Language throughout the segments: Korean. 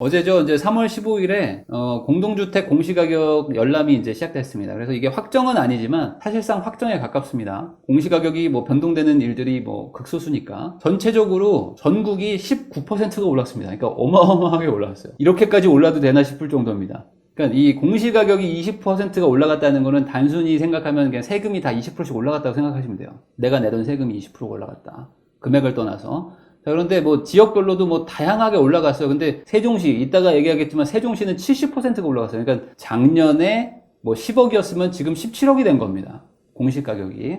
어제죠. 이제 3월 15일에 공동주택 공시가격 열람이 이제 시작됐습니다. 그래서 이게 확정은 아니지만 사실상 확정에 가깝습니다. 공시가격이 뭐 변동되는 일들이 뭐 극소수니까 전체적으로 전국이 19%가 올랐습니다. 그러니까 어마어마하게 올랐어요. 이렇게까지 올라도 되나 싶을 정도입니다. 그러니까 이 공시가격이 20%가 올라갔다는 거는 단순히 생각하면 그냥 세금이 다 20%씩 올라갔다고 생각하시면 돼요. 내가 내던 세금이 20%가 올라갔다. 금액을 떠나서. 자, 그런데 뭐 지역별로도 뭐 다양하게 올라갔어요. 근데 세종시, 이따가 얘기하겠지만 세종시는 70%가 올라갔어요. 그러니까 작년에 뭐 10억이었으면 지금 17억이 된 겁니다. 공시가격이.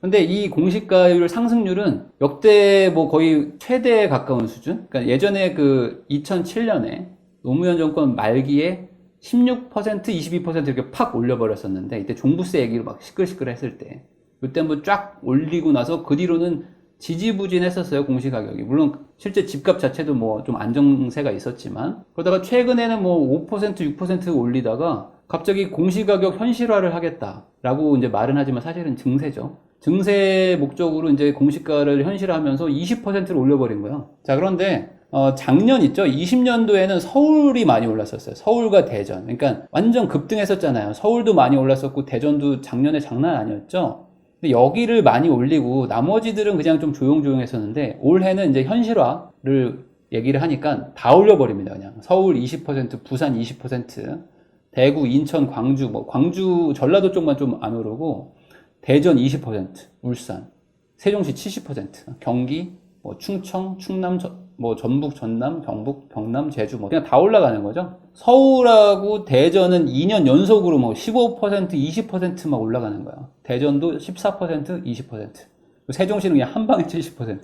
근데 이 공시가율 상승률은 역대 뭐 거의 최대에 가까운 수준? 그러니까 예전에 그 2007년에 노무현 정권 말기에 16%, 22% 이렇게 팍 올려버렸었는데, 이때 종부세 얘기로 막 시끌시끌 했을 때. 그때 한번 쫙 올리고 나서 그 뒤로는 지지부진했었어요, 공시가격이. 물론 실제 집값 자체도 뭐 좀 안정세가 있었지만, 그러다가 최근에는 뭐 5%, 6% 올리다가 갑자기 공시가격 현실화를 하겠다라고 이제 말은 하지만 사실은 증세죠. 증세 목적으로 이제 공시가를 현실화하면서 20%를 올려버린 거예요. 자, 그런데 작년 있죠? 20년도에는 서울이 많이 올랐었어요. 서울과 대전. 그러니까 완전 급등했었잖아요. 서울도 많이 올랐었고 대전도 작년에 장난 아니었죠? 근데 여기를 많이 올리고 나머지들은 그냥 좀 조용조용 했었는데 올해는 이제 현실화를 얘기를 하니까 다 올려버립니다. 그냥 서울 20%, 부산 20%, 대구, 인천, 광주, 뭐 광주, 전라도 쪽만 좀 안 오르고 대전 20%, 울산, 세종시 70%, 경기, 뭐 충청, 충남, 뭐 전북, 전남, 경북, 경남, 제주 뭐 그냥 다 올라가는 거죠. 서울하고 대전은 2년 연속으로 뭐 15%, 20%막 올라가는 거야. 대전도 14%, 20%. 세종시는 그냥 한 방에 70%.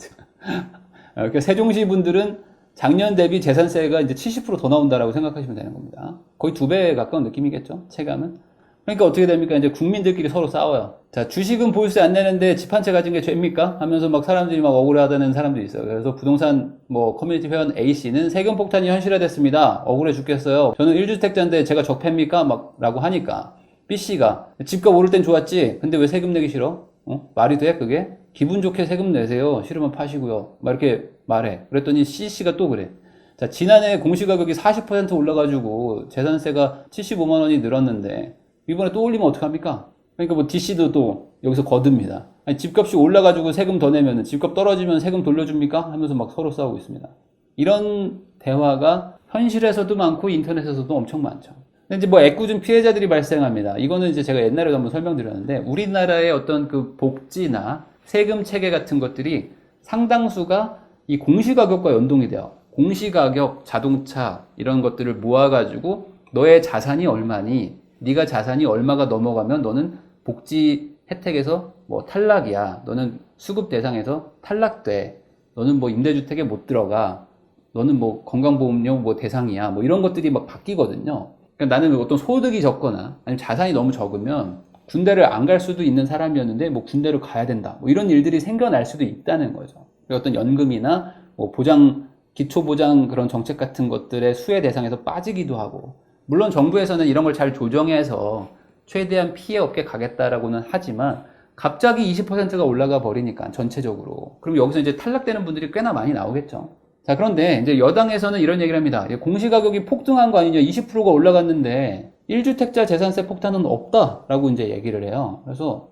그러니까 세종시 분들은 작년 대비 재산세가 이제 70%더 나온다라고 생각하시면 되는 겁니다. 거의 2배에 가까운 느낌이겠죠, 체감은. 그러니까 어떻게 됩니까? 이제 국민들끼리 서로 싸워요. 자, 주식은 보유세 안 내는데 집 한 채 가진 게 죄입니까? 하면서 막 사람들이 막 억울해하다는 사람도 있어요. 그래서 부동산 뭐 커뮤니티 회원 A씨는 세금 폭탄이 현실화됐습니다. 억울해 죽겠어요. 저는 1주택자인데 제가 적폐입니까? 막 라고 하니까 B씨가 집값 오를 땐 좋았지. 근데 왜 세금 내기 싫어? 말이 돼? 그게? 기분 좋게 세금 내세요. 싫으면 파시고요. 막 이렇게 말해. 그랬더니 C씨가 또 그래. 자, 지난해 공시가격이 40% 올라가지고 재산세가 75만 원이 늘었는데 이번에 또 올리면 어떡합니까? 그러니까 뭐 DC도 또 여기서 거듭니다. 아니, 집값이 올라가지고 세금 더 내면 집값 떨어지면 세금 돌려줍니까? 하면서 막 서로 싸우고 있습니다. 이런 대화가 현실에서도 많고 인터넷에서도 엄청 많죠. 근데 이제 뭐 애꿎은 피해자들이 발생합니다. 이거는 이제 제가 옛날에도 한번 설명드렸는데 우리나라의 어떤 그 복지나 세금 체계 같은 것들이 상당수가 이 공시가격과 연동이 돼요. 공시가격, 자동차 이런 것들을 모아가지고 너의 자산이 얼마니? 네가 자산이 얼마가 넘어가면 너는 복지 혜택에서 뭐 탈락이야. 너는 수급 대상에서 탈락돼. 너는 뭐 임대주택에 못 들어가. 너는 뭐 건강보험료 뭐 대상이야. 뭐 이런 것들이 막 바뀌거든요. 그러니까 나는 어떤 소득이 적거나 아니면 자산이 너무 적으면 군대를 안 갈 수도 있는 사람이었는데 뭐 군대를 가야 된다. 뭐 이런 일들이 생겨날 수도 있다는 거죠. 그리고 어떤 연금이나 뭐 보장, 기초보장 그런 정책 같은 것들의 수혜 대상에서 빠지기도 하고. 물론 정부에서는 이런 걸 잘 조정해서 최대한 피해 없게 가겠다라고는 하지만 갑자기 20%가 올라가 버리니까 전체적으로. 그럼 여기서 이제 탈락되는 분들이 꽤나 많이 나오겠죠. 자, 그런데 이제 여당에서는 이런 얘기를 합니다. 공시가격이 폭등한 거 아니냐? 20%가 올라갔는데 1주택자 재산세 폭탄은 없다라고 이제 얘기를 해요. 그래서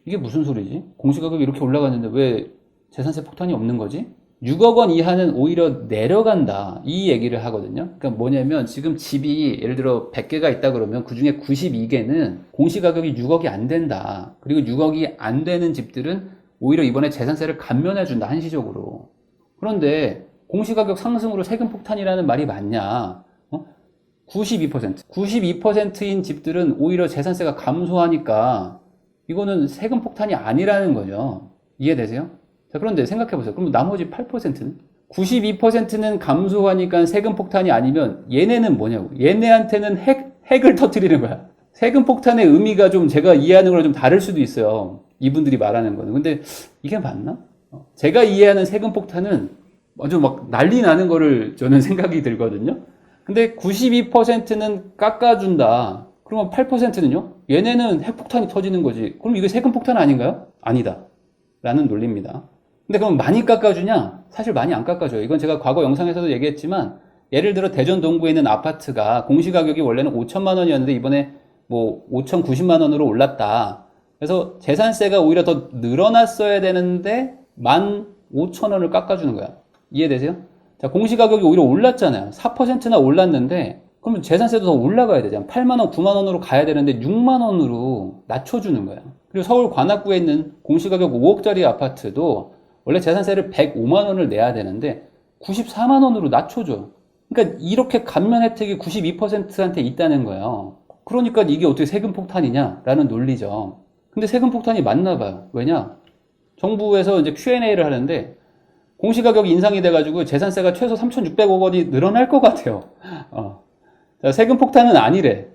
이게 무슨 소리지? 공시가격이 이렇게 올라갔는데 왜 재산세 폭탄이 없는 거지? 6억 원 이하는 오히려 내려간다. 이 얘기를 하거든요. 그러니까 뭐냐면 지금 집이 예를 들어 100개가 있다 그러면 그 중에 92개는 공시가격이 6억이 안 된다. 그리고 6억이 안 되는 집들은 오히려 이번에 재산세를 감면해 준다. 한시적으로. 그런데 공시가격 상승으로 세금 폭탄이라는 말이 맞냐? 92%. 92%인 집들은 오히려 재산세가 감소하니까 이거는 세금 폭탄이 아니라는 거죠. 이해되세요? 자, 그런데 생각해보세요. 그럼 나머지 8%는? 92%는 감소하니까 세금 폭탄이 아니면 얘네는 뭐냐고. 얘네한테는 핵을 터뜨리는 거야. 세금 폭탄의 의미가 좀 제가 이해하는 거랑 좀 다를 수도 있어요. 이분들이 말하는 거는. 근데 이게 맞나? 제가 이해하는 세금 폭탄은 아주 막 난리 나는 거를 저는 생각이 들거든요. 근데 92%는 깎아준다. 그러면 8%는요? 얘네는 핵폭탄이 터지는 거지. 그럼 이게 세금 폭탄 아닌가요? 아니다. 라는 논리입니다. 근데 그럼 많이 깎아주냐? 사실 많이 안 깎아줘요. 이건 제가 과거 영상에서도 얘기했지만 예를 들어 대전 동구에 있는 아파트가 공시가격이 원래는 5천만 원이었는데 이번에 뭐 5,090만 원으로 올랐다. 그래서 재산세가 오히려 더 늘어났어야 되는데 15,000원을 깎아주는 거야. 이해되세요? 자, 공시가격이 오히려 올랐잖아요. 4%나 올랐는데 그러면 재산세도 더 올라가야 되잖아. 8만 원, 9만 원으로 가야 되는데 6만 원으로 낮춰주는 거야. 그리고 서울 관악구에 있는 공시가격 5억짜리 아파트도 원래 재산세를 105만 원을 내야 되는데 94만 원으로 낮춰줘. 그러니까 이렇게 감면 혜택이 92%한테 있다는 거예요. 그러니까 이게 어떻게 세금 폭탄이냐라는 논리죠. 근데 세금 폭탄이 맞나 봐요. 왜냐? 정부에서 이제 Q&A를 하는데 공시가격 인상이 돼가지고 재산세가 최소 3,600억 원이 늘어날 것 같아요. 자, 세금 폭탄은 아니래.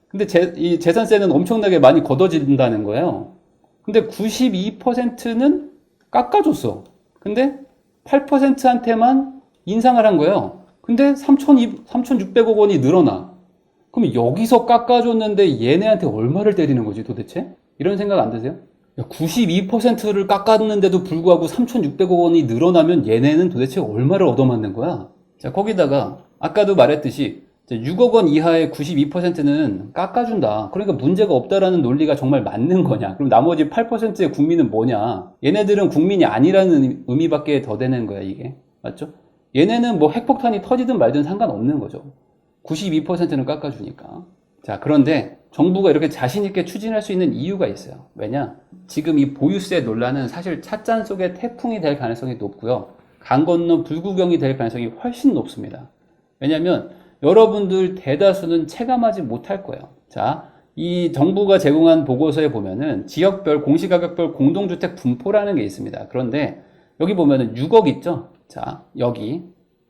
근데 이 재산세는 엄청나게 많이 걷어진다는 거예요. 근데 92%는 깎아줬어. 근데 8%한테만 인상을 한 거예요. 근데 3,600억 원이 늘어나. 그럼 여기서 깎아줬는데 얘네한테 얼마를 때리는 거지 도대체? 이런 생각 안 드세요? 92%를 깎았는데도 불구하고 3,600억 원이 늘어나면 얘네는 도대체 얼마를 얻어맞는 거야? 자, 거기다가 아까도 말했듯이 6억 원 이하의 92%는 깎아준다. 그러니까 문제가 없다라는 논리가 정말 맞는 거냐? 그럼 나머지 8%의 국민은 뭐냐? 얘네들은 국민이 아니라는 의미밖에 더 되는 거야, 이게. 맞죠? 얘네는 뭐 핵폭탄이 터지든 말든 상관없는 거죠. 92%는 깎아주니까. 자, 그런데 정부가 이렇게 자신있게 추진할 수 있는 이유가 있어요. 왜냐? 지금 이 보유세 논란은 사실 찻잔 속의 태풍이 될 가능성이 높고요. 강 건너 불구경이 될 가능성이 훨씬 높습니다. 왜냐면 여러분들 대다수는 체감하지 못할 거예요. 자, 이 정부가 제공한 보고서에 보면은 지역별 공시가격별 공동주택 분포라는 게 있습니다. 그런데 여기 보면은 6억 있죠? 자, 여기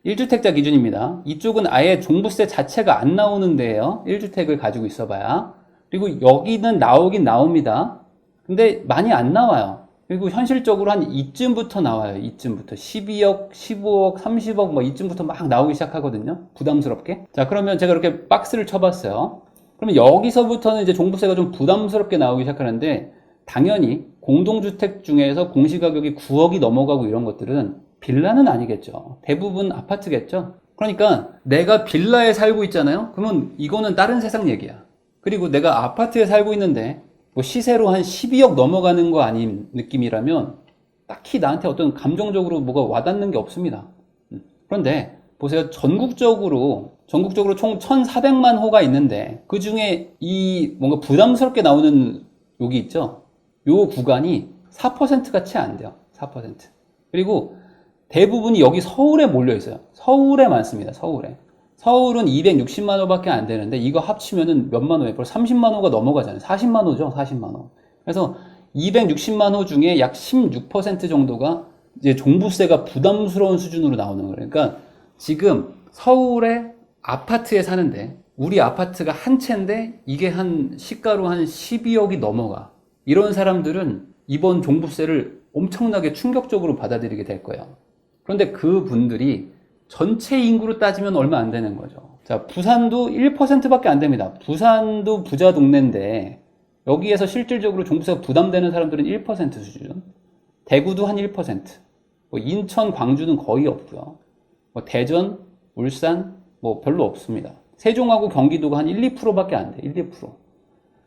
1주택자 기준입니다. 이쪽은 아예 종부세 자체가 안 나오는 데예요. 1주택을 가지고 있어봐야. 그리고 여기는 나오긴 나옵니다. 근데 많이 안 나와요. 그리고 현실적으로 한 이쯤부터 나와요. 이쯤부터 12억, 15억, 30억 뭐 이쯤부터 막 나오기 시작하거든요. 부담스럽게. 자, 그러면 제가 이렇게 박스를 쳐봤어요. 그러면 여기서부터는 이제 종부세가 좀 부담스럽게 나오기 시작하는데 당연히 공동주택 중에서 공시가격이 9억이 넘어가고 이런 것들은 빌라는 아니겠죠. 대부분 아파트겠죠. 그러니까 내가 빌라에 살고 있잖아요. 그러면 이거는 다른 세상 얘기야. 그리고 내가 아파트에 살고 있는데 뭐 시세로 한 12억 넘어가는 거 아닌 느낌이라면 딱히 나한테 어떤 감정적으로 뭐가 와닿는 게 없습니다. 그런데 보세요. 전국적으로 총 1,400만 호가 있는데 그 중에 이 뭔가 부담스럽게 나오는 여기 있죠. 요 구간이 4%가 채 안 돼요. 4%. 그리고 대부분이 여기 서울에 몰려 있어요. 서울에 많습니다. 서울에. 서울은 260만 호밖에 안 되는데 이거 합치면은 몇만 호에 벌써 30만 호가 넘어가잖아요. 40만 호죠. 40만 호. 그래서 260만 호 중에 약 16% 정도가 이제 종부세가 부담스러운 수준으로 나오는 거예요. 그러니까 지금 서울의 아파트에 사는데 우리 아파트가 한 채인데 이게 한 시가로 한 12억이 넘어가. 이런 사람들은 이번 종부세를 엄청나게 충격적으로 받아들이게 될 거예요. 그런데 그 분들이 전체 인구로 따지면 얼마 안 되는 거죠. 자, 부산도 1%밖에 안 됩니다. 부산도 부자 동네인데 여기에서 실질적으로 종부세가 부담되는 사람들은 1% 수준. 대구도 한 1%. 뭐 인천, 광주는 거의 없고요. 뭐 대전, 울산 뭐 별로 없습니다. 세종하고 경기도가 한 1, 2%밖에 안 돼. 1, 2%.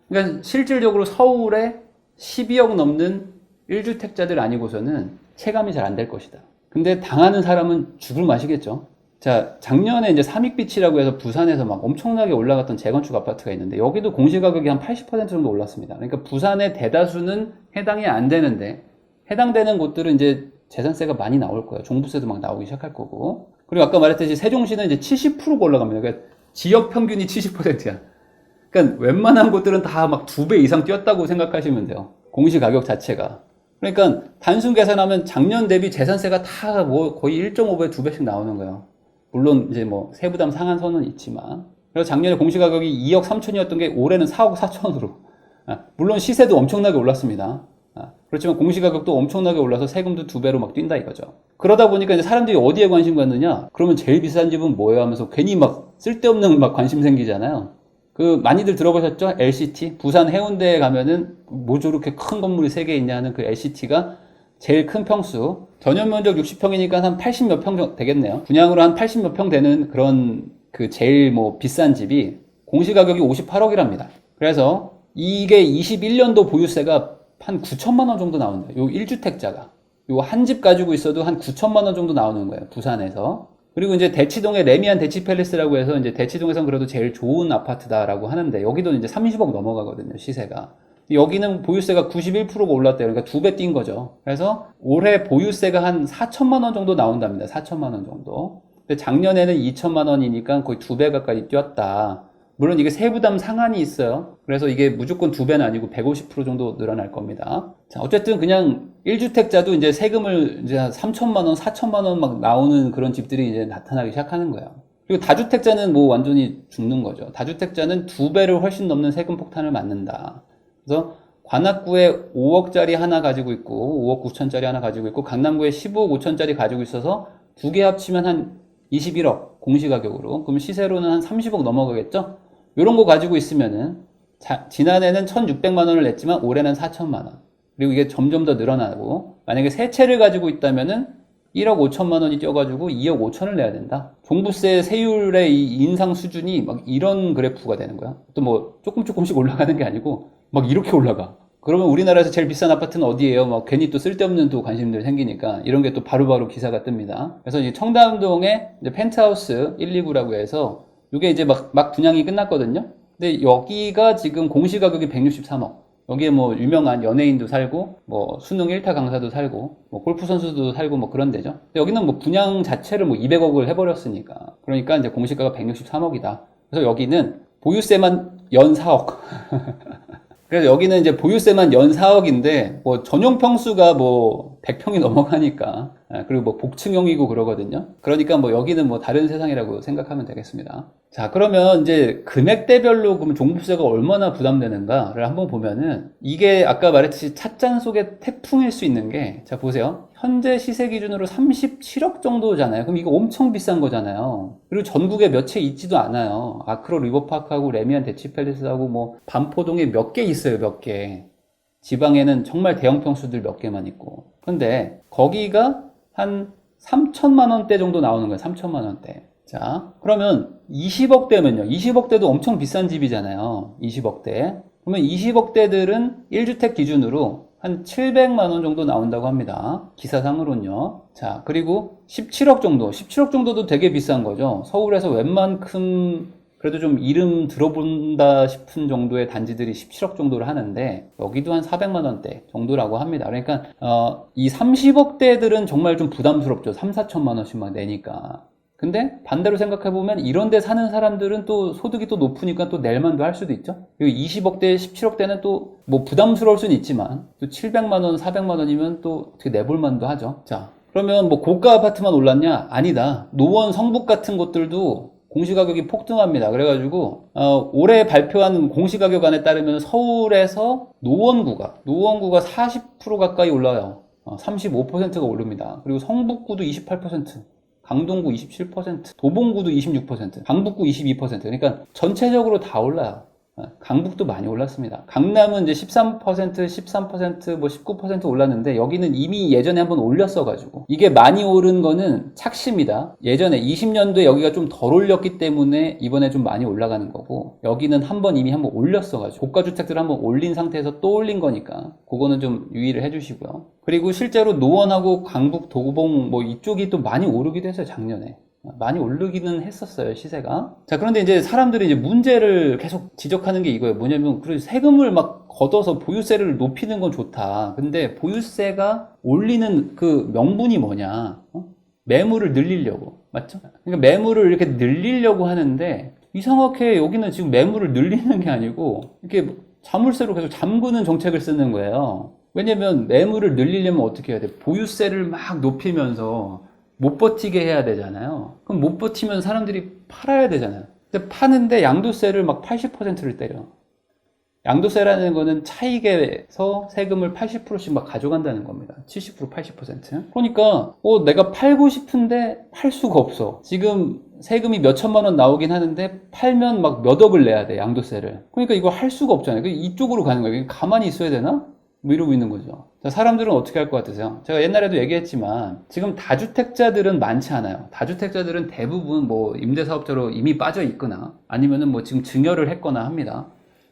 그러니까 실질적으로 서울에 12억 넘는 1주택자들 아니고서는 체감이 잘 안 될 것이다. 근데 당하는 사람은 죽을 맛이겠죠. 자, 작년에 이제 삼익빛이라고 해서 부산에서 막 엄청나게 올라갔던 재건축 아파트가 있는데 여기도 공시가격이 한 80% 정도 올랐습니다. 그러니까 부산의 대다수는 해당이 안 되는데 해당되는 곳들은 이제 재산세가 많이 나올 거예요. 종부세도 막 나오기 시작할 거고. 그리고 아까 말했듯이 세종시는 이제 70%가 올라갑니다. 그러니까 지역 평균이 70%야. 그러니까 웬만한 곳들은 다 막 2배 이상 뛰었다고 생각하시면 돼요. 공시가격 자체가. 그러니까 단순 계산하면 작년 대비 재산세가 다 뭐 거의 1.5배, 2배씩 나오는 거예요. 물론 이제 뭐 세부담 상한선은 있지만. 그래서 작년에 공시가격이 2억 3천이었던 게 올해는 4억 4천으로. 물론 시세도 엄청나게 올랐습니다. 그렇지만 공시가격도 엄청나게 올라서 세금도 2배로 막 뛴다 이거죠. 그러다 보니까 이제 사람들이 어디에 관심 갖느냐? 그러면 제일 비싼 집은 뭐예요? 하면서 괜히 막 쓸데없는 막 관심 생기잖아요. 그 많이들 들어보셨죠? LCT? 부산 해운대에 가면은 뭐 저렇게 큰 건물이 3개 있냐 하는 그 LCT가 제일 큰 평수. 전용 면적 60평이니까 한 80 몇 평 되겠네요. 분양으로 한 80 몇 평 되는 그런 그 제일 뭐 비싼 집이 공시가격이 58억이랍니다. 그래서 이게 21년도 보유세가 한 9천만 원 정도 나온대요. 요 1주택자가. 요 한 집 가지고 있어도 한 9천만 원 정도 나오는 거예요. 부산에서. 그리고 이제 대치동의 레미안 대치팰리스라고 해서 이제 대치동에선 그래도 제일 좋은 아파트다라고 하는데 여기도 이제 30억 넘어가거든요. 시세가. 여기는 보유세가 91%가 올랐대요. 그러니까 2배 뛴 거죠. 그래서 올해 보유세가 한 4천만 원 정도 나온답니다. 4천만 원 정도. 근데 작년에는 2천만 원이니까 거의 2배 가까이 뛰었다. 물론 이게 세부담 상한이 있어요. 그래서 이게 무조건 2배는 아니고 150% 정도 늘어날 겁니다. 자, 어쨌든 그냥 1주택자도 이제 세금을 이제 3천만 원, 4천만 원 막 나오는 그런 집들이 이제 나타나기 시작하는 거예요. 그리고 다주택자는 뭐 완전히 죽는 거죠. 다주택자는 2배를 훨씬 넘는 세금 폭탄을 맞는다. 그래서 관악구에 5억짜리 하나 가지고 있고 5억 9천짜리 하나 가지고 있고 강남구에 15억 5천짜리 가지고 있어서 두 개 합치면 한 21억 공시가격으로. 그럼 시세로는 한 30억 넘어가겠죠? 요런 거 가지고 있으면은 지난해는 1,600만 원을 냈지만 올해는 4천만 원. 그리고 이게 점점 더 늘어나고 만약에 세 채를 가지고 있다면은 1억 5천만 원이 뛰어가지고 2억 5천을 내야 된다. 종부세 세율의 이 인상 수준이 막 이런 그래프가 되는 거야. 또 뭐 조금씩 올라가는 게 아니고 막 이렇게 올라가. 그러면 우리나라에서 제일 비싼 아파트는 어디예요? 막 괜히 또 쓸데없는 또 관심들 생기니까 이런 게 또 바로바로 기사가 뜹니다. 그래서 이제 청담동에 이제 펜트하우스 1, 2구라고 해서 이게 이제 막 분양이 끝났거든요. 근데 여기가 지금 공시가격이 163억. 여기에 뭐 유명한 연예인도 살고 뭐 수능 1타 강사도 살고 뭐 골프 선수도 살고 뭐 그런 데죠. 근데 여기는 뭐 분양 자체를 뭐 200억을 해버렸으니까 그러니까 이제 공시가가 163억이다. 그래서 여기는 보유세만 연 4억. 그래서 여기는 이제 보유세만 연 4억인데 뭐 전용 평수가 뭐 100평이 넘어가니까 그리고 뭐 복층형이고 그러거든요. 그러니까 뭐 여기는 뭐 다른 세상이라고 생각하면 되겠습니다. 자, 그러면 이제 금액대별로 그럼 종부세가 얼마나 부담되는가를 한번 보면은 이게 아까 말했듯이 찻잔 속의 태풍일 수 있는 게 자 보세요. 현재 시세 기준으로 37억 정도잖아요. 그럼 이거 엄청 비싼 거잖아요. 그리고 전국에 몇 채 있지도 않아요. 아크로 리버파크하고 레미안 대치팰리스하고 뭐 반포동에 몇 개 있어요. 몇 개. 지방에는 정말 대형 평수들 몇 개만 있고. 그런데 거기가 한 3천만 원대 정도 나오는 거예요. 3천만 원대. 자, 그러면 20억대면요. 20억대도 엄청 비싼 집이잖아요. 20억대. 그러면 20억대들은 1주택 기준으로 한 700만 원 정도 나온다고 합니다. 기사상으로는요. 자, 그리고 17억 정도. 17억 정도도 되게 비싼 거죠. 서울에서 웬만큼 그래도 좀 이름 들어본다 싶은 정도의 단지들이 17억 정도를 하는데 여기도 한 400만 원대 정도라고 합니다. 그러니까 이 30억대들은 정말 좀 부담스럽죠. 3, 4천만 원씩 막 내니까. 근데 반대로 생각해보면 이런 데 사는 사람들은 또 소득이 또 높으니까 또 낼 만도 할 수도 있죠. 그리고 20억대, 17억대는 또 뭐 부담스러울 수는 있지만 또 700만 원, 400만 원이면 또 어떻게 내볼 만도 하죠. 자, 그러면 뭐 고가 아파트만 올랐냐? 아니다. 노원, 성북 같은 곳들도 공시가격이 폭등합니다. 그래가지고 올해 발표한 공시가격안에 따르면 서울에서 노원구가 40% 가까이 올라요. 35%가 오릅니다. 그리고 성북구도 28%, 강동구 27%, 도봉구도 26%, 강북구 22%. 그러니까 전체적으로 다 올라요. 강북도 많이 올랐습니다. 강남은 이제 13%, 뭐 19% 올랐는데 여기는 이미 예전에 한번 올렸어가지고 이게 많이 오른 거는 착시입니다. 예전에 20년도에 여기가 좀 덜 올렸기 때문에 이번에 좀 많이 올라가는 거고 여기는 이미 한번 올렸어가지고 고가주택들 한번 올린 상태에서 또 올린 거니까 그거는 좀 유의를 해주시고요. 그리고 실제로 노원하고 강북, 도봉 뭐 이쪽이 또 많이 오르기도 했어요. 작년에. 많이 오르기는 했었어요, 시세가. 자, 그런데 이제 사람들이 이제 문제를 계속 지적하는 게 이거예요. 뭐냐면, 그래, 세금을 막 걷어서 보유세를 높이는 건 좋다. 근데 보유세가 올리는 그 명분이 뭐냐? 매물을 늘리려고. 맞죠? 그러니까 매물을 이렇게 늘리려고 하는데, 이상하게 여기는 지금 매물을 늘리는 게 아니고, 이렇게 자물쇠로 계속 잠그는 정책을 쓰는 거예요. 왜냐면 매물을 늘리려면 어떻게 해야 돼? 보유세를 막 높이면서, 못 버티게 해야 되잖아요. 그럼 못 버티면 사람들이 팔아야 되잖아요. 근데 파는데 양도세를 막 80%를 때려. 양도세라는 거는 차익에서 세금을 80%씩 막 가져간다는 겁니다. 70%, 80%. 그러니까 내가 팔고 싶은데 팔 수가 없어. 지금 세금이 몇 천만 원 나오긴 하는데 팔면 막 몇 억을 내야 돼, 양도세를. 그러니까 이거 할 수가 없잖아요. 이쪽으로 가는 거예요. 가만히 있어야 되나? 뭐 이러고 있는 거죠. 자, 사람들은 어떻게 할 것 같으세요? 제가 옛날에도 얘기했지만 지금 다주택자들은 많지 않아요. 다주택자들은 대부분 뭐 임대사업자로 이미 빠져 있거나 아니면은 뭐 지금 증여를 했거나 합니다.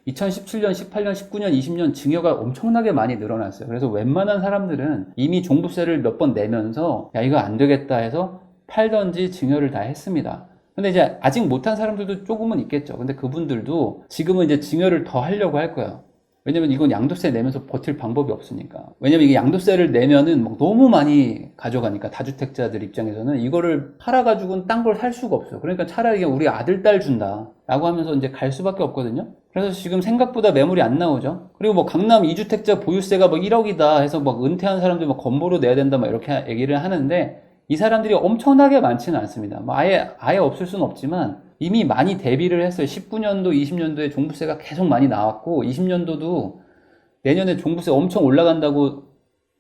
2017년, 18년, 19년, 20년 증여가 엄청나게 많이 늘어났어요. 그래서 웬만한 사람들은 이미 종부세를 몇 번 내면서 야 이거 안 되겠다 해서 팔던지 증여를 다 했습니다. 근데 이제 아직 못한 사람들도 조금은 있겠죠. 근데 그분들도 지금은 이제 증여를 더 하려고 할 거예요. 왜냐면 이건 양도세 내면서 버틸 방법이 없으니까. 왜냐면 이게 양도세를 내면은 막 너무 많이 가져가니까 다주택자들 입장에서는 이거를 팔아가지고는 딴 걸 살 수가 없어요. 그러니까 차라리 우리 아들, 딸 준다 라고 하면서 이제 갈 수밖에 없거든요. 그래서 지금 생각보다 매물이 안 나오죠. 그리고 뭐 강남 2주택자 보유세가 막 1억이다 해서 막 은퇴한 사람들 막 건보로 내야 된다 막 이렇게 얘기를 하는데 이 사람들이 엄청나게 많지는 않습니다. 뭐 아예 없을 수는 없지만 이미 많이 대비를 했어요. 19년도, 20년도에 종부세가 계속 많이 나왔고 20년도도 내년에 종부세 엄청 올라간다고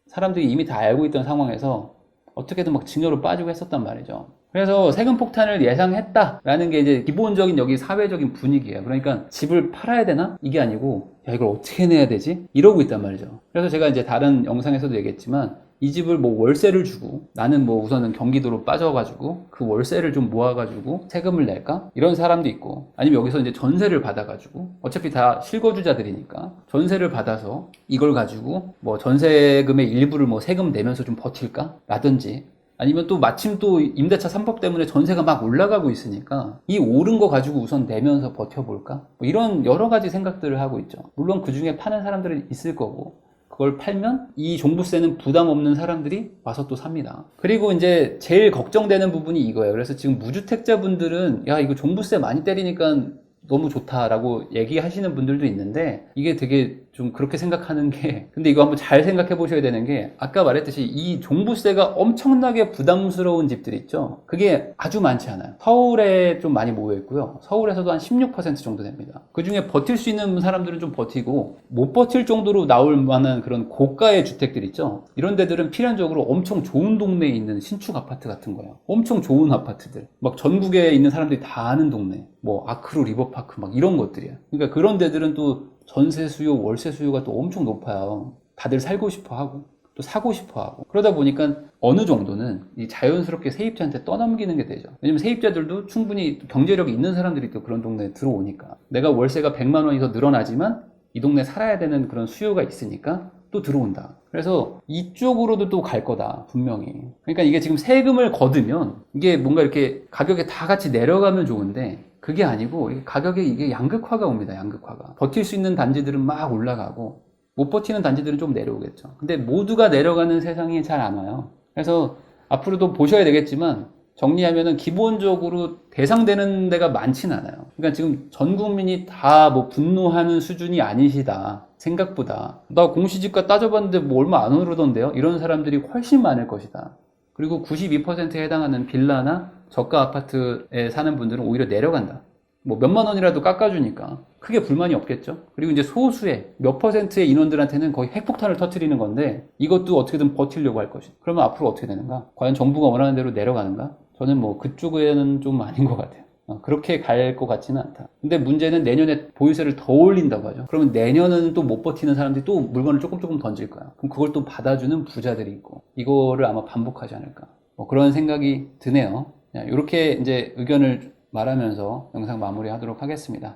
사람들이 이미 다 알고 있던 상황에서 어떻게든 막 증여로 빠지고 했었단 말이죠. 그래서 세금 폭탄을 예상했다라는 게 이제 기본적인 여기 사회적인 분위기예요. 그러니까 집을 팔아야 되나? 이게 아니고 야 이걸 어떻게 내야 되지? 이러고 있단 말이죠. 그래서 제가 이제 다른 영상에서도 얘기했지만 이 집을 뭐 월세를 주고 나는 뭐 우선은 경기도로 빠져가지고 그 월세를 좀 모아가지고 세금을 낼까? 이런 사람도 있고 아니면 여기서 이제 전세를 받아가지고 어차피 다 실거주자들이니까 전세를 받아서 이걸 가지고 뭐 전세금의 일부를 뭐 세금 내면서 좀 버틸까? 라든지 아니면 또 마침 또 임대차 3법 때문에 전세가 막 올라가고 있으니까 이 오른 거 가지고 우선 내면서 버텨볼까? 뭐 이런 여러 가지 생각들을 하고 있죠. 물론 그 중에 파는 사람들은 있을 거고 그걸 팔면 이 종부세는 부담 없는 사람들이 와서 또 삽니다. 그리고 이제 제일 걱정되는 부분이 이거예요. 그래서 지금 무주택자분들은 야 이거 종부세 많이 때리니까 너무 좋다라고 얘기하시는 분들도 있는데 이게 되게 좀 그렇게 생각하는 게 근데 이거 한번 잘 생각해 보셔야 되는 게 아까 말했듯이 이 종부세가 엄청나게 부담스러운 집들 있죠. 그게 아주 많지 않아요. 서울에 좀 많이 모여 있고요. 서울에서도 한 16% 정도 됩니다. 그 중에 버틸 수 있는 사람들은 좀 버티고 못 버틸 정도로 나올 만한 그런 고가의 주택들 있죠. 이런 데들은 필연적으로 엄청 좋은 동네에 있는 신축 아파트 같은 거예요. 엄청 좋은 아파트들 막 전국에 있는 사람들이 다 아는 동네 뭐 아크로 리버파크 막 이런 것들이에요. 그러니까 그런 데들은 또 전세 수요, 월세 수요가 또 엄청 높아요. 다들 살고 싶어 하고 또 사고 싶어 하고 그러다 보니까 어느 정도는 이 자연스럽게 세입자한테 떠넘기는 게 되죠. 왜냐면 세입자들도 충분히 경제력이 있는 사람들이 또 그런 동네에 들어오니까 내가 월세가 100만 원이 더 늘어나지만 이 동네 살아야 되는 그런 수요가 있으니까 또 들어온다. 그래서 이쪽으로도 또 갈 거다 분명히. 그러니까 이게 지금 세금을 거두면 이게 뭔가 이렇게 가격이 다 같이 내려가면 좋은데 그게 아니고 가격에 이게 양극화가 옵니다. 양극화가. 버틸 수 있는 단지들은 막 올라가고 못 버티는 단지들은 좀 내려오겠죠. 근데 모두가 내려가는 세상이 잘 안 와요. 그래서 앞으로도 보셔야 되겠지만 정리하면은 기본적으로 대상되는 데가 많진 않아요. 그러니까 지금 전 국민이 다 뭐 분노하는 수준이 아니시다. 생각보다. 나 공시지가 따져봤는데 뭐 얼마 안 오르던데요? 이런 사람들이 훨씬 많을 것이다. 그리고 92%에 해당하는 빌라나 저가 아파트에 사는 분들은 오히려 내려간다. 뭐 몇만 원이라도 깎아주니까 크게 불만이 없겠죠. 그리고 이제 소수의 몇 퍼센트의 인원들한테는 거의 핵폭탄을 터뜨리는 건데 이것도 어떻게든 버티려고 할 것이. 그러면 앞으로 어떻게 되는가? 과연 정부가 원하는 대로 내려가는가? 저는 뭐 그쪽에는 좀 아닌 것 같아요. 그렇게 갈 것 같지는 않다. 근데 문제는 내년에 보유세를 더 올린다고 하죠. 그러면 내년은 또 못 버티는 사람들이 또 물건을 조금 던질 거야. 그럼 그걸 또 받아주는 부자들이 있고 이거를 아마 반복하지 않을까. 뭐 그런 생각이 드네요. 이렇게 이제 의견을 말하면서 영상 마무리하도록 하겠습니다.